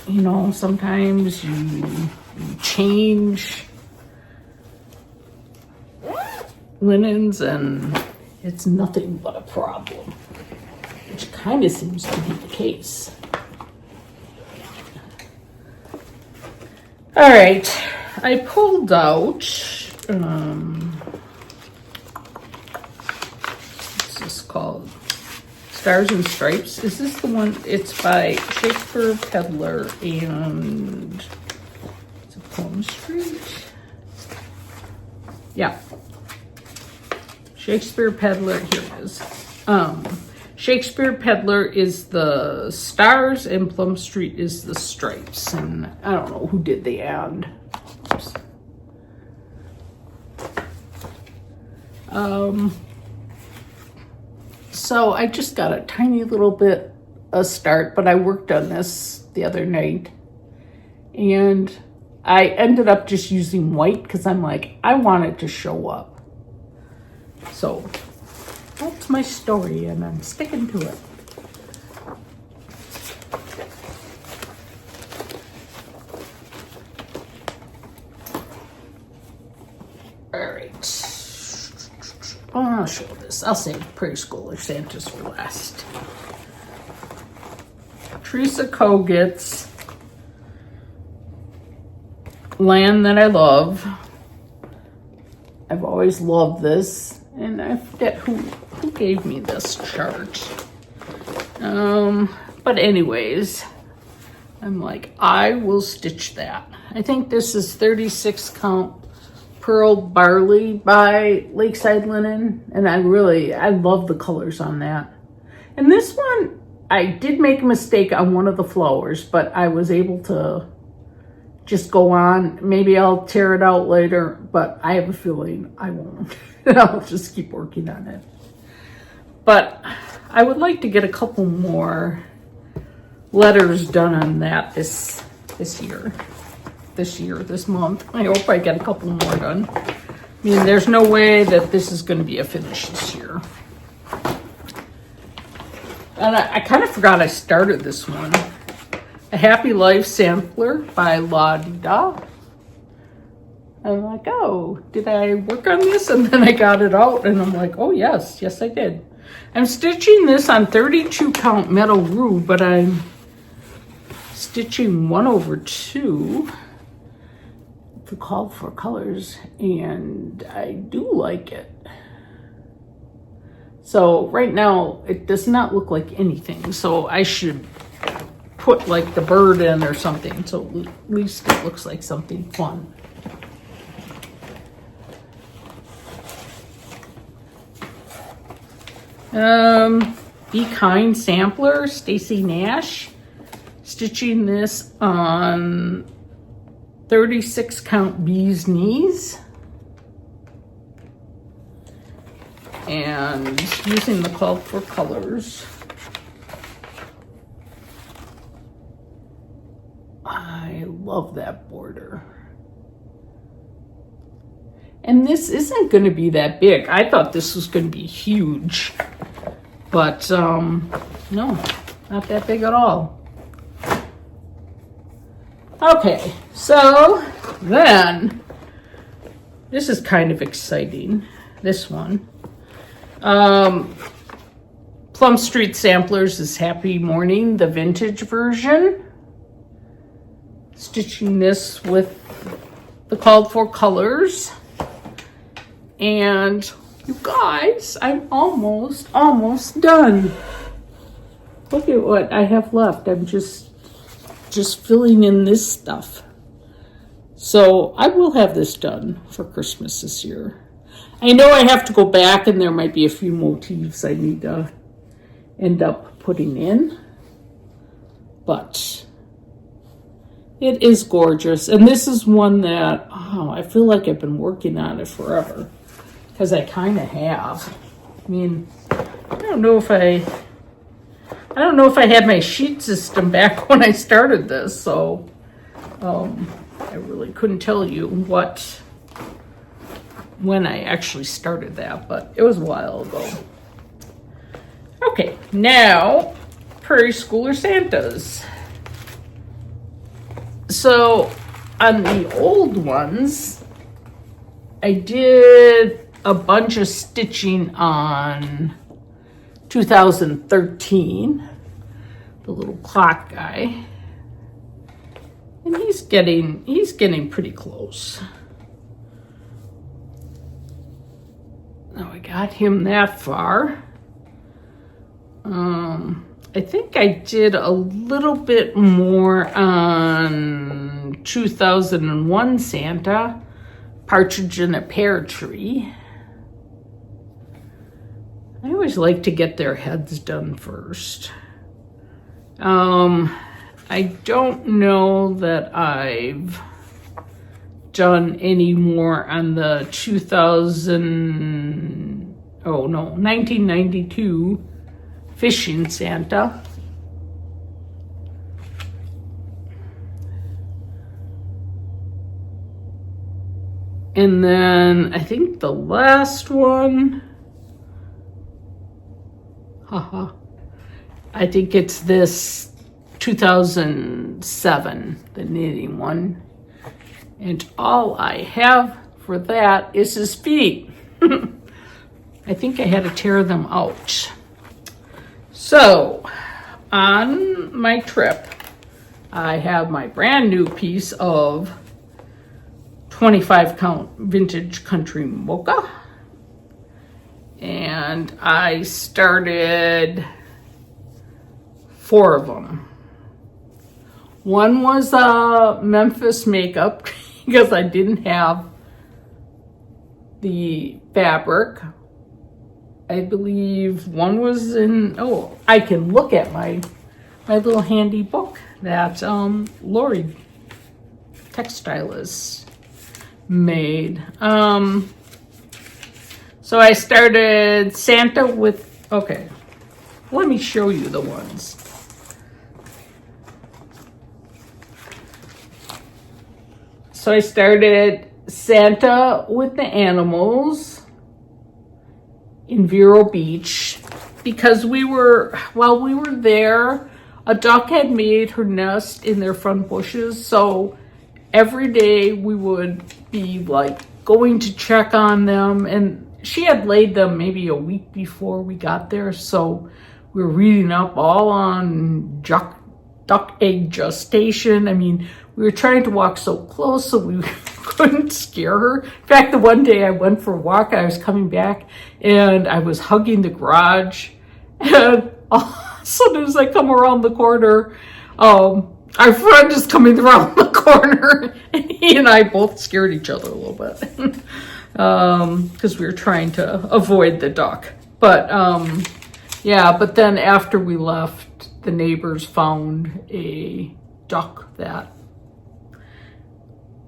you know, sometimes you change linens and it's nothing but a problem, which kind of seems to be the case. All right, I pulled out, what's this called? Stars and Stripes. Is this the one? It's by Shakespeare Peddler and it's a Plum Street. Yeah. Shakespeare Peddler, here it is. Shakespeare Peddler is the stars and Plum Street is the stripes. And I don't know who did the and. Oops. So I just got a tiny little bit of start, but I worked on this the other night. And I ended up just using white because I'm like, I want it to show up. So that's my story, and I'm sticking to it. All right. I'll show this. I'll save Prairie Schooler Santa's for last. Teresa Kogut's Land That I Love. I've always loved this. And I forget who gave me this chart. But anyways, I'm like, I will stitch that. I think this is 36 count Pearl Barley by Lakeside Linen. And I love the colors on that. And this one, I did make a mistake on one of the flowers, but I was able to just go on. Maybe I'll tear it out later, but I have a feeling I won't. I'll just keep working on it. But I would like to get a couple more letters done on that this month. I hope I get a couple more done. I mean, there's no way that this is going to be a finish this year. And I kind of forgot I started this one. A Happy Life Sampler by La Di Da. I'm like, oh, did I work on this? And then I got it out and I'm like, oh yes I did. I'm stitching this on 32 count metal roux, but I'm stitching 1/2 to call for colors, and I do like it. So right now it does not look like anything, so I should put like the bird in or something, so at least it looks like something fun. Be Kind Sampler, Stacy Nash. Stitching this on 36 count bee's knees. And using the called for colors. love that border. And this isn't going to be that big. I thought this was going to be huge. But, no, not that big at all. Okay, so then, this is kind of exciting, this one. Plum Street Samplers is Happy Morning, the vintage version. Stitching this with the called for colors. And you guys, I'm almost done. Look at what I have left. I'm just filling in this stuff. So I will have this done for Christmas this year. I know I have to go back and there might be a few motifs I need to end up putting in. But it is gorgeous. And this is one that, I feel like I've been working on it forever. Because I kind of have. I mean, I don't know if I had my sheet system back when I started this, so I really couldn't tell you when I actually started that, but it was a while ago. Okay, now Prairie Schooler Santas. So on the old ones, I did a bunch of stitching on 2013, the little clock guy, and he's getting pretty close. Now I got him that far. I think I did a little bit more on 2001 Santa, Partridge in a Pear Tree. I always like to get their heads done first. I don't know that I've done any more on the 1992 Fishing Santa. And then I think the last one, I think it's this 2007, the knitting one. And all I have for that is his feet. I think I had to tear them out. So, on my trip, I have my brand new piece of 25 count vintage country mocha. And I started 4 of them. One was Memphis makeup because I didn't have the fabric. I believe one was in, I can look at my little handy book that Lori Textilist made. So I started Santa with, let me show you the ones. So I started Santa with the animals in Vero Beach because while we were there, a duck had made her nest in their front bushes. So every day we would be like going to check on them, and she had laid them maybe a week before we got there. So we were reading up all on duck egg gestation. I mean, we were trying to walk so close so we couldn't scare her. In fact, the one day I went for a walk, I was coming back and I was hugging the garage, and all of a sudden as I come around the corner, our friend is coming around the corner, and he and I both scared each other a little bit because we were trying to avoid the duck. But but then after we left, the neighbors found a duck that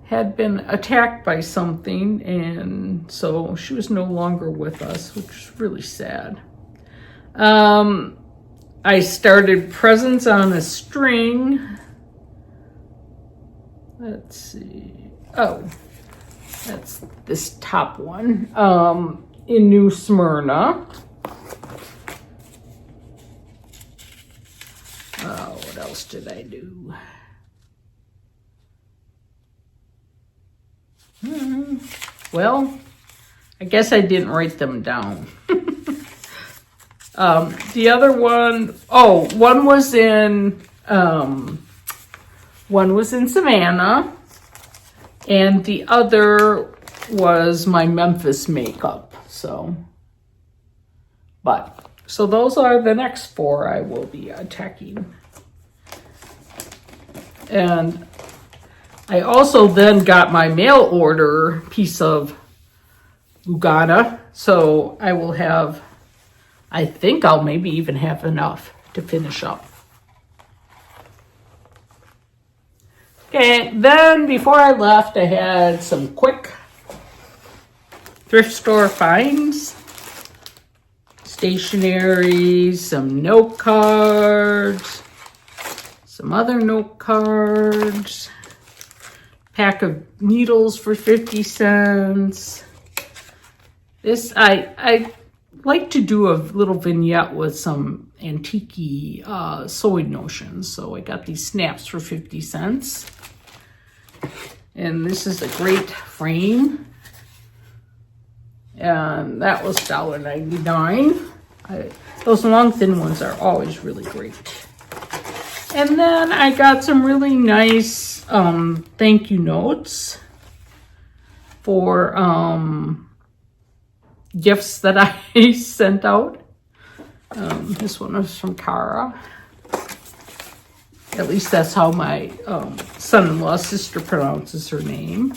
had been attacked by something, and so she was no longer with us, which was really sad. I started presents on a string. let's see. Oh, that's this top one. In New Smyrna. What else did I do? Well, I guess I didn't write them down. The other one, one was in Savannah, and the other was my Memphis makeup. So those are the next 4 I will be attacking. And I also then got my mail order piece of Lugana, so I will have, I think I'll maybe even have enough to finish up. Okay, then before I left, I had some quick thrift store finds. Stationery, some note cards, some other note cards, pack of needles for 50 cents. This, I like to do a little vignette with some antique sewing notions. So I got these snaps for 50 cents. And this is a great frame. And that was $1.99. Those long thin ones are always really great. And then I got some really nice thank you notes for gifts that I sent out. This one was from Cara. At least that's how my son-in-law's sister pronounces her name.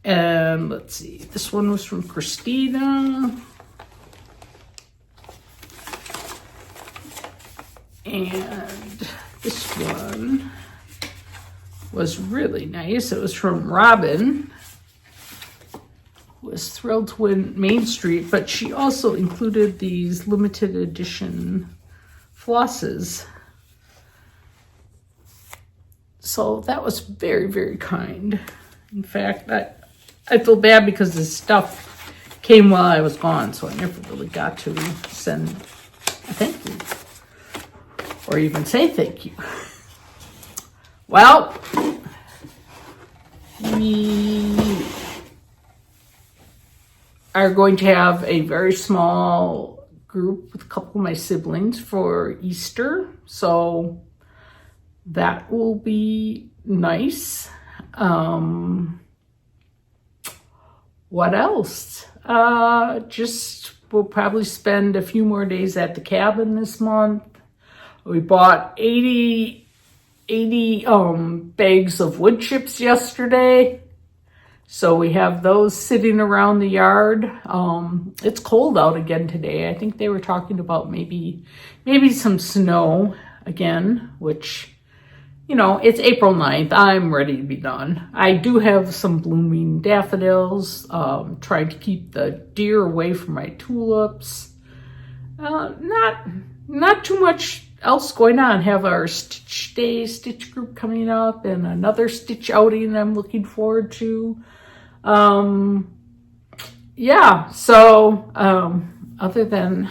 And let's see, this one was from Christina. And this one was really nice. It was from Robin, who was thrilled to win Main Street, but she also included these limited edition flosses. So that was very, very kind. In fact, I feel bad because this stuff came while I was gone, so I never really got to send a thank you or even say thank you. Well, we are going to have a very small group with a couple of my siblings for Easter, so that will be nice. What else? We'll probably spend a few more days at the cabin this month. We bought 80 bags of wood chips yesterday. So we have those sitting around the yard. It's cold out again today. I think they were talking about maybe some snow again, which, you know, it's April 9th. I'm ready to be done. I do have some blooming daffodils, trying to keep the deer away from my tulips. Not too much else going on. Have our Stitch Day Stitch group coming up and another Stitch outing I'm looking forward to. Yeah, so other than,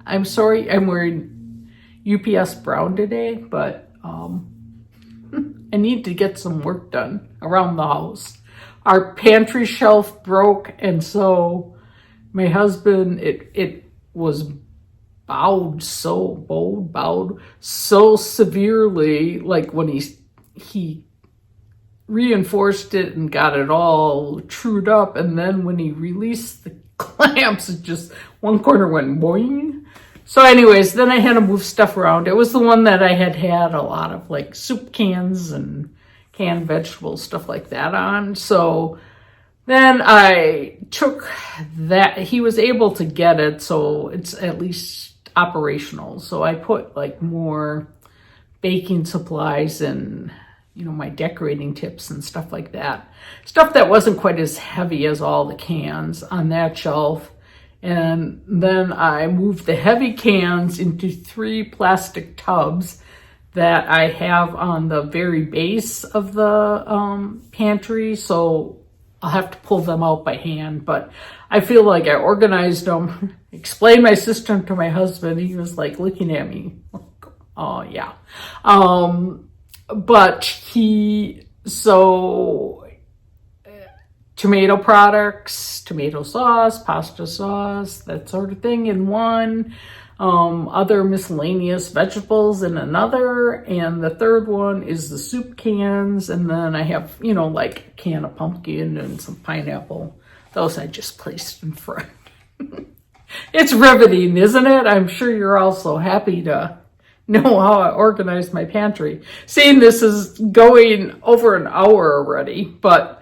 I'm sorry I'm wearing UPS brown today, but I need to get some work done around the house. Our pantry shelf broke, and so my husband, it was bowed so severely, like when he reinforced it and got it all trued up, and then when he released the clamps, it just, one corner went boing. So anyways, then I had to move stuff around. It was the one that I had a lot of like soup cans and canned vegetables, stuff like that on. So then I took that, he was able to get it, so it's at least operational. So I put like more baking supplies and, you know, my decorating tips and stuff like that. Stuff that wasn't quite as heavy as all the cans on that shelf. And then I moved the heavy cans into 3 plastic tubs that I have on the very base of the pantry. So I'll have to pull them out by hand, but I feel like I organized them, explained my system to my husband. He was like looking at me, oh yeah. Tomato products, tomato sauce, pasta sauce, that sort of thing in one, other miscellaneous vegetables in another, and the third one is the soup cans, and then I have, like a can of pumpkin and some pineapple. Those I just placed in front. It's riveting, isn't it? I'm sure you're also happy to know how I organized my pantry. Seeing this is going over an hour already, but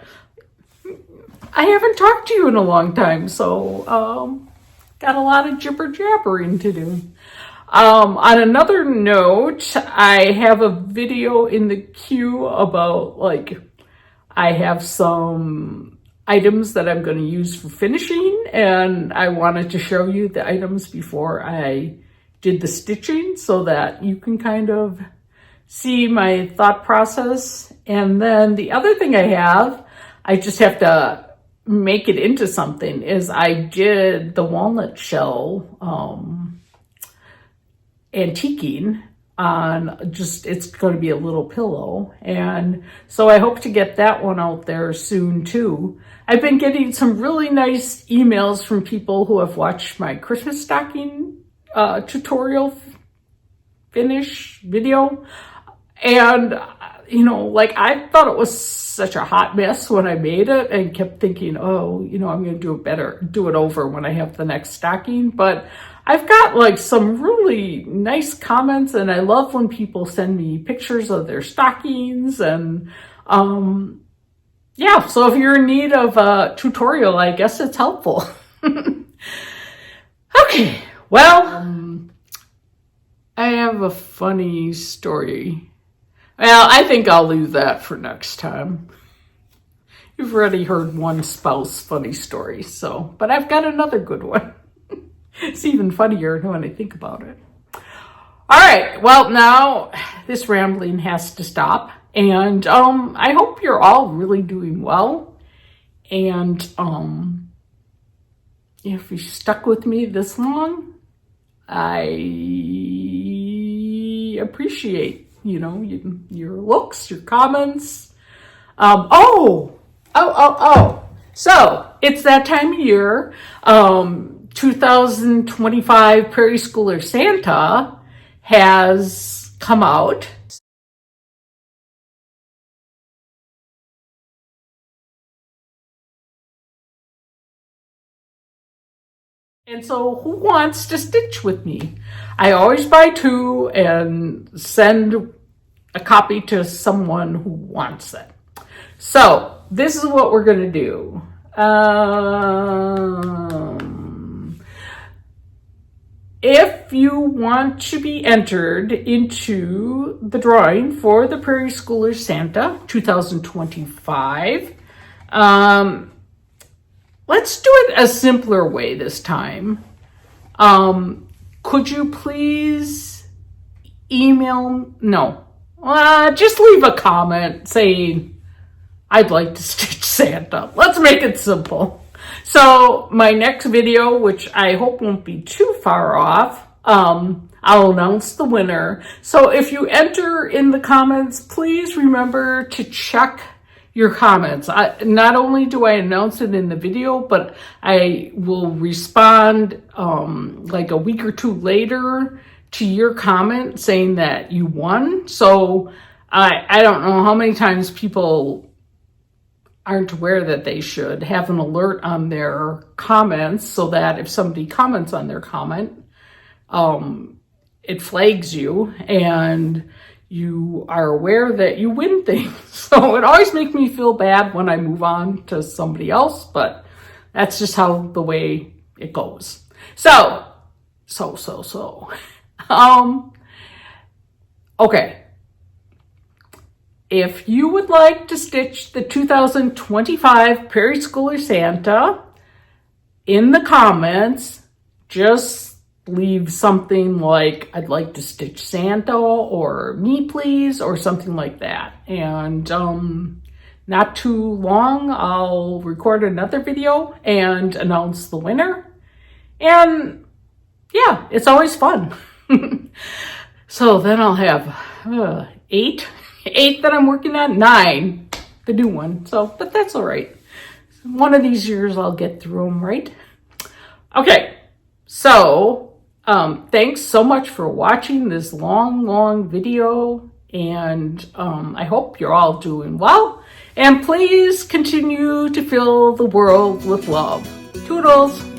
I haven't talked to you in a long time, so got a lot of jibber-jabbering to do. On another note, I have a video in the queue about, I have some items that I'm going to use for finishing, and I wanted to show you the items before I did the stitching so that you can kind of see my thought process. And then the other thing I just have to make it into something, is I did the walnut shell antiquing on it's going to be a little pillow, and so I hope to get that one out there soon too. I've been getting some really nice emails from people who have watched my Christmas stocking tutorial finish video, and I thought it was such a hot mess when I made it, and kept thinking, I'm going to do it over when I have the next stocking. But I've got some really nice comments, and I love when people send me pictures of their stockings. And yeah, so if you're in need of a tutorial, I guess it's helpful. Okay, well, I have a funny story. Well, I think I'll leave that for next time. You've already heard one spouse funny story, but I've got another good one. It's even funnier when I think about it. All right, well, now this rambling has to stop, and I hope you're all really doing well. And if you stuck with me this long, I appreciate your looks, your comments. So it's that time of year. 2025 Prairie Schooler Santa has come out. And so who wants to stitch with me? I always buy 2 and send a copy to someone who wants it. So this is what we're going to do. If you want to be entered into the drawing for the Prairie Schooler Santa 2025, let's do it a simpler way this time. Could you please just leave a comment saying, I'd like to stitch Santa. Let's make it simple. So my next video, which I hope won't be too far off, I'll announce the winner. So if you enter in the comments, please remember to check your comments. Not only do I announce it in the video, but I will respond a week or 2 later to your comment saying that you won. So I don't know how many times people aren't aware that they should have an alert on their comments, so that if somebody comments on their comment, it flags you and you are aware that you win things. So it always makes me feel bad when I move on to somebody else, but that's just how the way it goes. Okay. If you would like to stitch the 2025 Prairie Schooler Santa, in the comments, just leave something like, I'd like to stitch Santa, or me please, or something like that. And not too long, I'll record another video and announce the winner. And yeah, it's always fun. So then I'll have 8 that I'm working on, 9, the new one. So, but that's all right. One of these years I'll get through them, right? Okay, so thanks so much for watching this long video, and I hope you're all doing well. And please continue to fill the world with love. Toodles!